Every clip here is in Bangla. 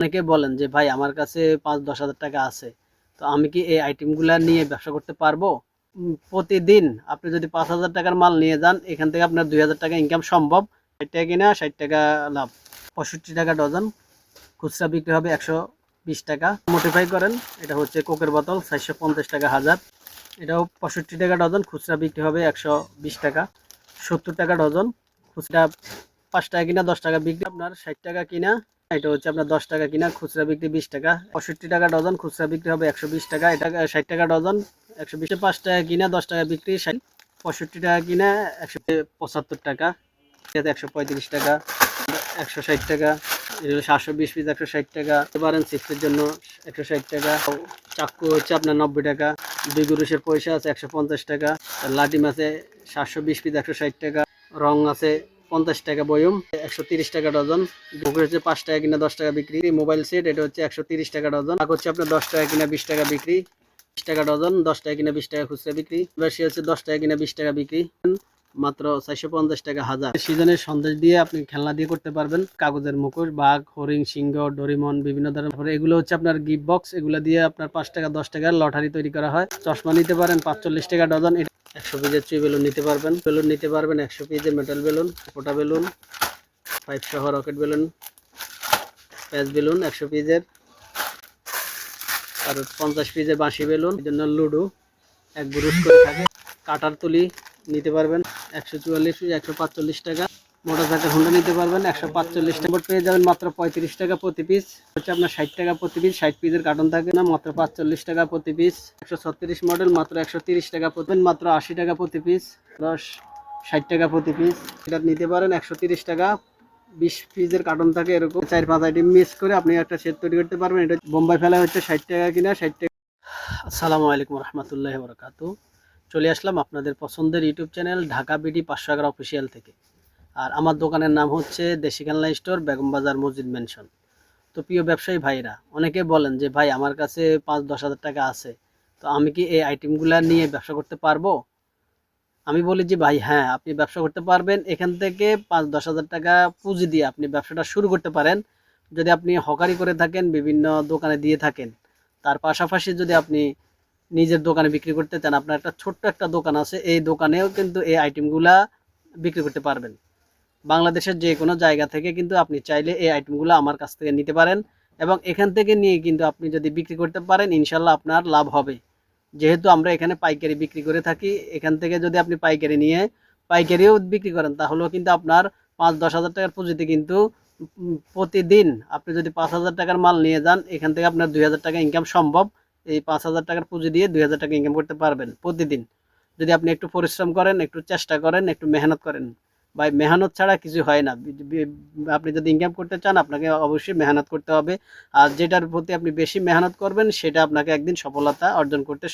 অনেকে বলেন যে ভাই আমার কাছে ৫-১০ হাজার টাকা আছে, তো আমি কি এই আইটেমগুলো নিয়ে ব্যবসা করতে পারবো? প্রতিদিন আপনি যদি ৫,০০০ টাকার মাল নিয়ে যান, এখান থেকে আপনার ২,০০০ টাকা ইনকাম সম্ভব। ৬০ টাকা কিনা ৬০ টাকা লাভ, ৬৫ টাকা ডজন। খুচরা বিক্রি হবে ১২০ টাকা। মডিফাই করেন, এটা হচ্ছে কোকের বোতল ৪৫০ টাকা হাজার, এটাও ৬৫ টাকা ডজন। খুচরা বিক্রি হবে ১২০ টাকা, ৭০ টাকা ডজন। খুচরা ৫ টাকা কিনা ১০ টাকা বিক্রি, আপনার ৬০ টাকা কিনা। এটা হচ্ছে আপনার 10 টাকা কিনা, খুচরা বিক্রি ২০ টাকা। ৬৫ টাকা ডজন, খুচরা বিক্রি হবে ১২০ টাকা। এটা ৬০ টাকা ডজন, ১২০ ৫ টাকা কিনা ১০ টাকা বিক্রি। ৬৫ টাকা কিনা ১৭৫ টাকা, ১৩৫ টাকা, ১৬০ টাকা। ৭২০ পিস ১৬০ টাকা। পারেন চিপসের জন্য ১৬০ টাকা। চাক্কু হচ্ছে আপনার ৯০ টাকা। ২ গুরুষের পয়সা আছে ১৫০ টাকা। লাঠি মাছে ৭২০ পিস ১৬০ টাকা। রং আছে ৫০ টাকা বয়ম, ১৩০ টাকা ডজন। বুকের হচ্ছে ৫ টাকা কিনা ১০ টাকা বিক্রি। মোবাইল সেট, এটা হচ্ছে ১৩০ টাকা ডজন। কাগজ হচ্ছে আপনার ১০ টাকা কিনা ২০ টাকা বিক্রি, ২০ টাকা ডজন। 10 টাকা কিনা 20 টাকা খুচরা বিক্রি। বেশি হচ্ছে 10 টাকা কিনা 20 টাকা বিক্রি, মাত্র 450 টাকা হাজার। সিজনের সন্দেশ দিয়ে আপনি খেলনা দিয়ে করতে পারবেন। কাগজের মুখোশ, বাঘ, হরিণ, সিংহ, ডোরিমন, বিভিন্ন ধরনের। এগুলো হচ্ছে আপনার গিফট বক্স। এগুলো দিয়ে আপনার 5 টাকা 10 টাকার লটারি তৈরি করা হয়। চশমা নিতে পারেন 45 টাকা ডজন। 100 পিসের চুই বেলুন নিতে পারবেন। বেলুন নিতে পারবেন 100 পিসের মেটাল বেলুন, ফোটা বেলুন, পাইপ সহ রকেট বেলুন, প্যাচ বেলুন 100 পিসের, আর 50 পিসের বাঁশি বেলুন। এই জন্য লুডো এক গ্রুপ করে থাকে। কাটার তুলি নিতে পারবেন 144 পিস 145 টাকা। মোটরসাইকেল হোন্ডা নিতে পারবেন 145 টাকা। পেয়ে যাবেন মাত্র 35 টাকা প্রতি পিস। হচ্ছে আপনার 60 টাকা প্রতি পিস। 60 পিসের কার্টন থাকে না, মাত্র 45 টাকা প্রতি পিস। 136 মডেল মাত্র 130 টাকা প্রতি, মাত্র 80 টাকা প্রতি পিস। 60 টাকা প্রতি পিস। এটা নিতে পারেন 130 টাকা। 20 পিসের কার্টন থাকে, এরকম 4-5 আইটেম মিক্স করে আপনি একটা সেট তৈরি করতে পারবেন। এটা বোম্বাই ফেলা হচ্ছে 60 টাকা কিনা 60 টাকা। আসসালামু আলাইকুম রহমতুল্লাহি ওয়া বারাকাতুহু। চলে আসলাম আপনাদের পছন্দের YouTube channel Dhaka BD 511 official থেকে। আর আমার দোকানের নাম হচ্ছে দেশি খেলনা স্টোর, বেগম বাজার, মসজিদ মেনশন। তো প্রিয় ব্যবসায়ী ভাইরা, অনেকে বলেন যে ভাই আমার কাছে 5-10 হাজার টাকা আছে, তো আমি কি এই আইটেমগুলো নিয়ে ব্যবসা করতে পারবো? আমি বলি যে ভাই হ্যাঁ, আপনি ব্যবসা করতে পারবেন। এখান থেকে 5-10 হাজার টাকা পুঁজি দিয়ে আপনি ব্যবসাটা শুরু করতে পারেন। যদি আপনি হকারি করে থাকেন, বিভিন্ন দোকানে দিয়ে থাকেন, তার পাশাপাশি যদি আপনি নিজের দোকানে বিক্রি করতে চান, আপনার একটা ছোট্ট একটা দোকান আছে, এই দোকানেও কিন্তু এই আইটেমগুলা বিক্রি করতে পারবেন। বাংলাদেশের যে কোনো জায়গা থেকে কিন্তু আপনি চাইলে এই আইটেমগুলো আমার কাছ থেকে নিতে পারেন, এবং এখান থেকে নিয়ে কিন্তু আপনি যদি বিক্রি করতে পারেন, ইনশাল্লাহ আপনার লাভ হবে। যেহেতু আমরা এখানে পাইকারি বিক্রি করে থাকি, এখান থেকে যদি আপনি পাইকারি নিয়ে পাইকারিও বিক্রি করেন, তাহলেও কিন্তু আপনার 5-10 হাজার টাকার পুঁজিতে কিন্তু প্রতিদিন আপনি যদি 5,000 টাকার মাল নিয়ে যান, এখান থেকে আপনার 2,000 টাকা ইনকাম সম্ভব। এই 5,000 টাকার পুঁজি দিয়ে 2,000 টাকা ইনকাম করতে পারবেন প্রতিদিন, যদি আপনি একটু পরিশ্রম করেন, একটু চেষ্টা করেন, একটু মেহনত করেন। ভাই মেহনত ছাড়া কিছু হয় না। আপনি যদি ইনকাম করতে চান, আপনাকে অবশ্যই মেহনত করতে হবে। আর যেটার প্রতি আপনি বেশি মেহনত করবেন, সেটা আপনাকে একদিন সফলতা অর্জন করতে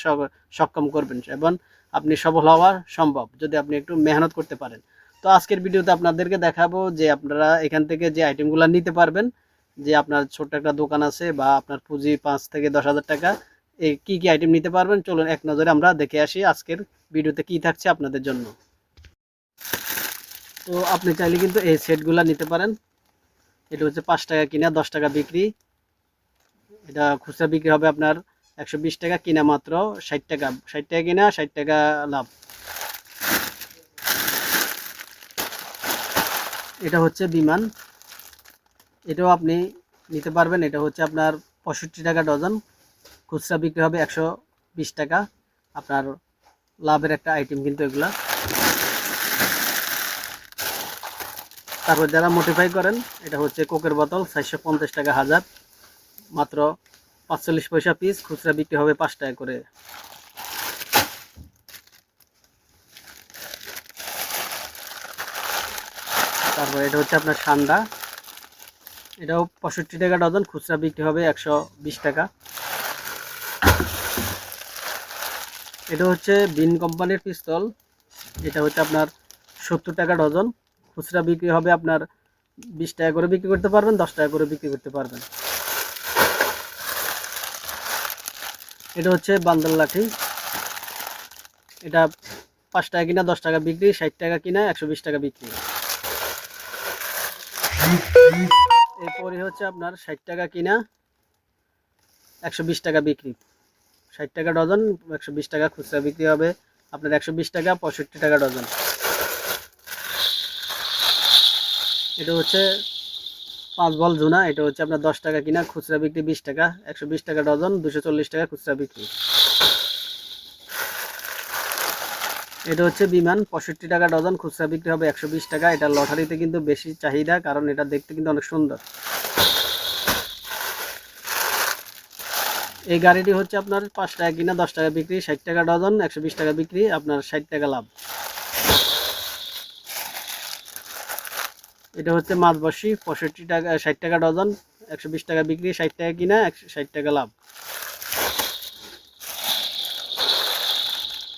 সক্ষম করবেন, এবং আপনি সফল হওয়া সম্ভব যদি আপনি একটু মেহনত করতে পারেন। তো আজকের ভিডিওতে আপনাদেরকে দেখাবো যে আপনারা এখান থেকে যে আইটেমগুলো নিতে পারবেন। যে আপনার ছোট্ট একটা দোকান আছে বা আপনার পুঁজি 5 থেকে 10 হাজার টাকা, এই কি কি আইটেম নিতে পারবেন, চলুন এক নজরে আমরা দেখে আসি আজকের ভিডিওতে কি থাকছে আপনাদের জন্য। তো আপনি চাইলে কিন্তু এই সেটগুলো নিতে পারেন। এটা হচ্ছে 5 টাকা কিনা 10 টাকা বিক্রি। এটা খুচরা বিক্রি হবে আপনার 120 টাকা, কিনা মাত্র 60 টাকা। 60 টাকা কিনা 60 টাকা লাভ। এটা হচ্ছে বিমান, এটাও আপনি নিতে পারবেন। এটা হচ্ছে আপনার 65 টাকা ডজন। খুচরা বিক্রি হবে 120 টাকা। আপনার লাভের একটা আইটেম কিন্তু এগুলা। তারপর যারা মডিফাই করেন, এটা হচ্ছে কোকের বোতল 450 টাকা হাজার, মাত্র 45 পয়সা পিস। খুচরা বিক্রি হবে 5 টাকা করে। তারপর এটা হচ্ছে আপনার ঠান্ডা, এটাও 65 টাকা ডজন। খুচরা বিক্রি হবে 120 টাকা। এটা হচ্ছে বিন কোম্পানির পিস্তল, এটা হচ্ছে আপনার 70 টাকা ডজন। খুচরা বিক্রি হবে আপনার 20 টাকা করে বিক্রি করতে পারবেন, 10 টাকা করে বিক্রি করতে পারবেন। এটা হচ্ছে বান্দর লাঠি, এটা 5 টাকা কিনা 10 টাকা বিক্রি, 60 টাকা কিনা 120 টাকা বিক্রি। এই পরি হচ্ছে আপনার 60 টাকা কিনা 120 টাকা বিক্রি। 60 টাকা ডজন, 120 টাকা খুচরা বিক্রি হবে আপনার 120 টাকা 65 টাকা ডজন। এটা হচ্ছে 5 বল জোনা, এটা হচ্ছে আপনার 10 টাকা কিনা খুচরা বিক্রি 20 টাকা, 120 টাকা ডজন, 240 টাকা খুচরা বিক্রি। এটা হচ্ছে বিমান 65 টাকা ডজন, খুচরা বিক্রি হবে 120 টাকা। এটা লটারিতে কিন্তু বেশি চাহিদা, কারণ এটা দেখতে কিন্তু অনেক সুন্দর। এই গাড়িটি হচ্ছে আপনার 5 টাকা কিনা 10 টাকা বিক্রি, 60 টাকা ডজন, 120 টাকা বিক্রি, আপনার 60 টাকা লাভ। এটা হচ্ছে মাছবসি 65 টাকা 60 টাকা ডজন, 120 টাকা বিক্রি, 60 টাকা কিনা 60 টাকা লাভ।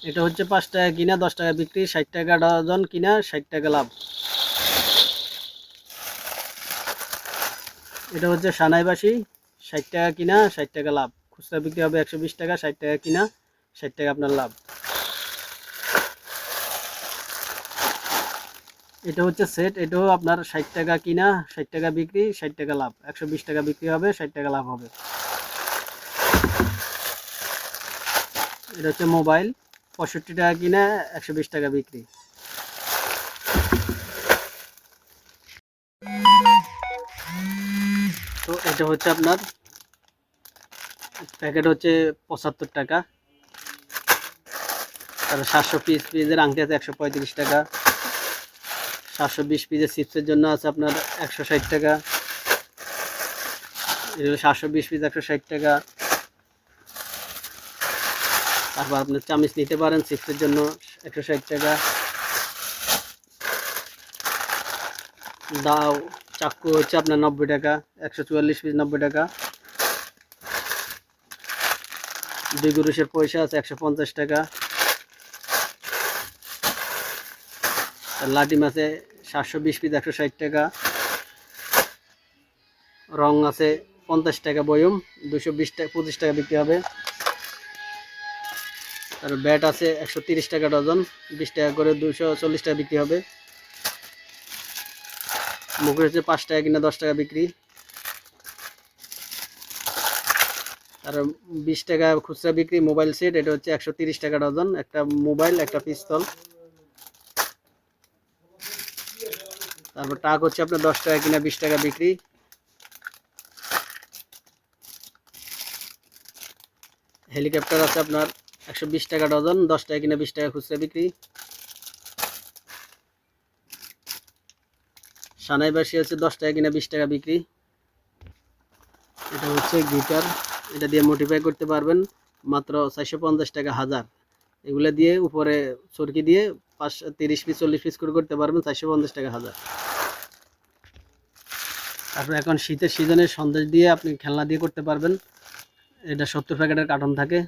এটা হচ্ছে 5 টাকা কিনা 10 টাকা বিক্রি, 60 টাকা ডজন কিনা 60 টাকা লাভ। এটা হচ্ছে সানাইবাসি 60 টাকা কিনা 60 টাকা লাভ, খুচরা বিক্রি হবে 120 টাকা, 60 টাকা কিনা 60 টাকা আপনার লাভ। এটা হচ্ছে সেট, এটাও আপনার 60 টাকা কিনা 60 টাকা বিক্রি, 60 টাকা লাভ, 120 টাকা বিক্রি হবে, 60 টাকা লাভ হবে। এটা হচ্ছে মোবাইল 65 টাকা কিনা 120 টাকা বিক্রি। তো এটা হচ্ছে আপনার প্যাকেট হচ্ছে 75 টাকা। তারপর 700 পিসের আংটি আছে 135 টাকা, 720 পিসের চিপসের জন্য আছে আপনার 160 টাকা। এটা হলো 720 পিস 160 টাকা। তারপর আপনার চামিচ নিতে পারেন চিপসের জন্য 160 টাকা। দাও চাকু হচ্ছে আপনার 90 টাকা, 144 পিস 90 টাকা। দুই গুরুষের পয়সা আছে 150 টাকা। লাঠি মাছে 720 পিস 160 টাকা। রং আছে 50 টাকা বয়ম, 220 টাকা 25 টাকা বিক্রি হবে। আর ব্যাট আছে 130 টাকা ডজন, 20 টাকা করে 240 টাকা বিক্রি হবে। মুখের হচ্ছে 5 টাকা কিনা 10 টাকা বিক্রি। আর 20 টাকা খুচরা বিক্রি। মোবাইল সেট, এটা হচ্ছে 130 টাকা ডজন, একটা মোবাইল একটা পিস্তল। তারপর টাক হচ্ছে আপনার 10 টাকা কিনা 20 টাকা বিক্রি। হেলিকপ্টার আছে আপনার 120 টাকা ডজন, 10 টাকা কিনা 20 টাকা খুচরা বিক্রি। সানাইবাসী হচ্ছে 10 টাকা কিনা 20 টাকা বিক্রি। এটা হচ্ছে গিটার, এটা দিয়ে মডিফাই করতে পারবেন মাত্র 450 টাকা হাজার। এগুলো দিয়ে উপরে চরকি দিয়ে 30 পিস 40 পিস করে করতে পারবেন 450 টাকা হাজার। তারপর এখন শীতের সিজনে সন্দেশ দিয়ে আপনি খেলনা দিয়ে করতে পারবেন। এটা 70 প্যাকেটের কার্টন থাকে।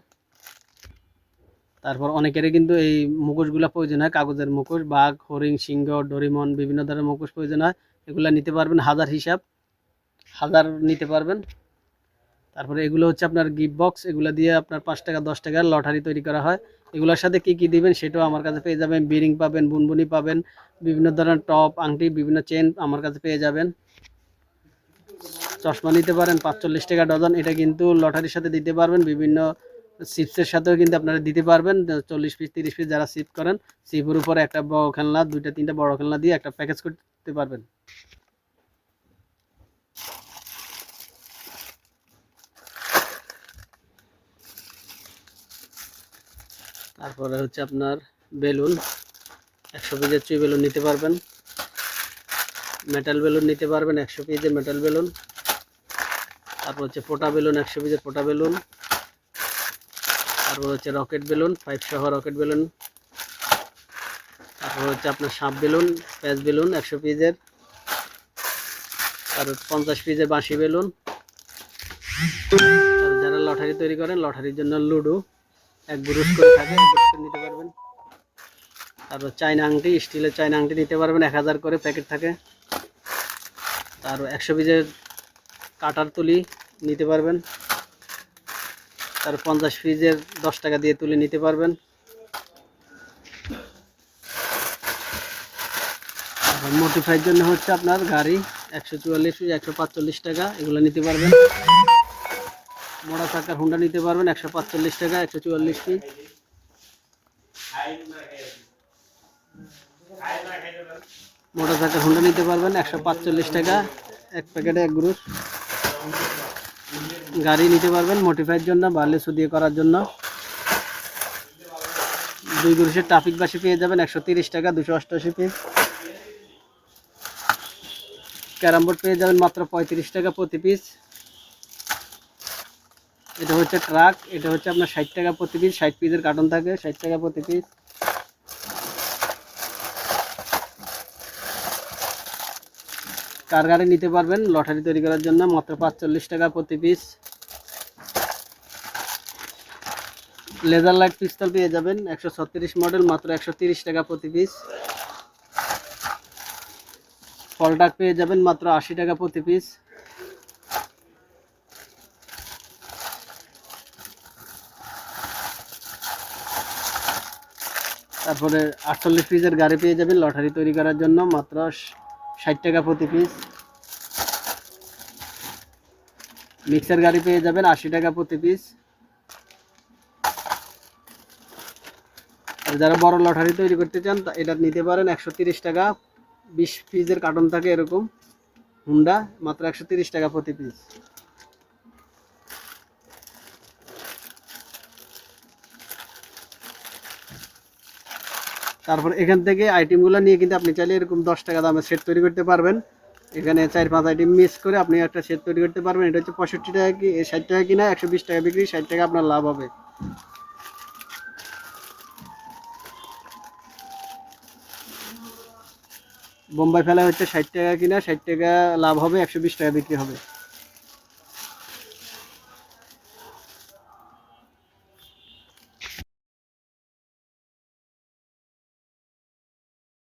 তারপর অনেকেরই কিন্তু এই মুখোশগুলো প্রয়োজন হয়, কাগজের মুখোশ, বাঘ, হরিণ, সিংহ, ডোরিমন, বিভিন্ন ধরনের মুখোশ প্রয়োজন হয়। এগুলো নিতে পারবেন হাজার হিসাব, হাজার নিতে পারবেন। তারপরে এগুলো হচ্ছে আপনার গিফট বক্স, এগুলো দিয়ে আপনার 5 টাকা 10 টাকার লটারি তৈরি করা হয়। এগুলোর সাথে কি কি দিবেন সেটাও আমার কাছে পেয়ে যাবেন। বিরিং পাবেন, বুনবুনি পাবেন, বিভিন্ন ধরনের টপ, আংটি, বিভিন্ন চেন আমার কাছে পেয়ে যাবেন। চশমা নিতে পারেন 45 টাকা ডজন, এটা কিন্তু লটারির সাথে দিতে পারবেন। বিভিন্ন চিপসের সাথেও কিন্তু আপনারা দিতে পারবেন। 40 পিস 30 পিস যারা চিপ করেন, চিপের উপরে একটা বড় খেলনা, 2টা 3টা বড় খেলনা দিয়ে একটা প্যাকেজ করতে পারবেন। তারপরে হচ্ছে আপনার বেলুন 100 পিসের চুই বেলুন নিতে পারবেন। মেটাল বেলুন নিতে পারবেন 100 পিসের মেটাল বেলুন। তারপর হচ্ছে ফোটা বেলুন 100 পিসের ফোটা বেলুন। তারপর হচ্ছে রকেট বেলুন 5 সহ রকেট বেলুন। তারপর হচ্ছে আপনার সাপ বেলুন, প্যাচ বেলুন 100 পিসের। তারপর 50 পিসের বাঁশি বেলুন। যারা লটারি তৈরি করেন, লটারির জন্য লুডো এক ব্রুশ করে থাকে, নিতে পারবেন। তারপর চাইনা আংটি, স্টিলের চাইনা আংটি নিতে পারবেন 1000 করে প্যাকেট থাকে। তারপর 100 পিসের কাটার তুলি নিতে পারবেন। তারপর 50 পিসের 10 টাকা দিয়ে তুলি নিতে পারবেন। মডিফাইয়ের জন্য হচ্ছে আপনার গাড়ি 144 পিস 145 টাকা, এগুলো নিতে পারবেন। মোটা চাকার হুন্ডা নিতে পারবেন 145 টাকা 144 পিস। মোটা চাকার হুন্ডা নিতে পারবেন 145 টাকা, এক প্যাকেটে এক গ্রুপ। গাড়ি নিতে পারবেন মডিফাইয়ের জন্য, বার্লেসু দিয়ে করার জন্য। 2 গ্রুপের ট্রাফিক বাসি পেয়ে যাবেন 130 টাকা 288 পিস। ক্যারাম বোর্ড পেয়ে যাবেন মাত্র 35 টাকা প্রতি পিস। এটা হচ্ছে ট্রাক, এটা হচ্ছে আপনার 60 টাকা প্রতি পিস, 60 পিসের কার্টন থাকে, 60 টাকা প্রতি পিস। কার গাড়ি নিতে পারবেন লটারি তৈরি করার জন্য মাত্র 45 টাকা প্রতি পিস। লেজার লাইট পিস্তল পেয়ে যাবেন 136 মডেল মাত্র 130 টাকা প্রতি পিস। ফলটাক পেয়ে যাবেন মাত্র 80 টাকা প্রতি পিস। তারপরে 48 পিসের গাড়ি পেয়ে যাবেন লটারি তৈরি করার জন্য মাত্র 60 টাকা প্রতি পিস। মিক্সার গাড়ি পেয়ে যাবেন 80 টাকা প্রতি পিস। আর যারা বড় লটারি তৈরি করতে চান এটা নিতে পারেন 130 টাকা, 20 পিসের কার্টন থাকে এরকম হুন্ডা, মাত্র 130 টাকা প্রতি পিস। তারপর এখান থেকে আইটেমগুলো নিয়ে কিন্তু আপনি চাইলে এরকম 10 টাকা দামের সেট তৈরি করতে পারবেন। এখানে 4-5 আইটেম মিক্স করে আপনি একটা সেট তৈরি করতে পারবেন। এটা হচ্ছে 65 টাকা কি 60 টাকা কিনা 120 টাকা বিক্রি, 60 টাকা আপনার লাভ হবে। বোম্বাই ফেলা হচ্ছে 60 টাকা কিনা 60 টাকা লাভ হবে, 120 টাকা বিক্রি হবে।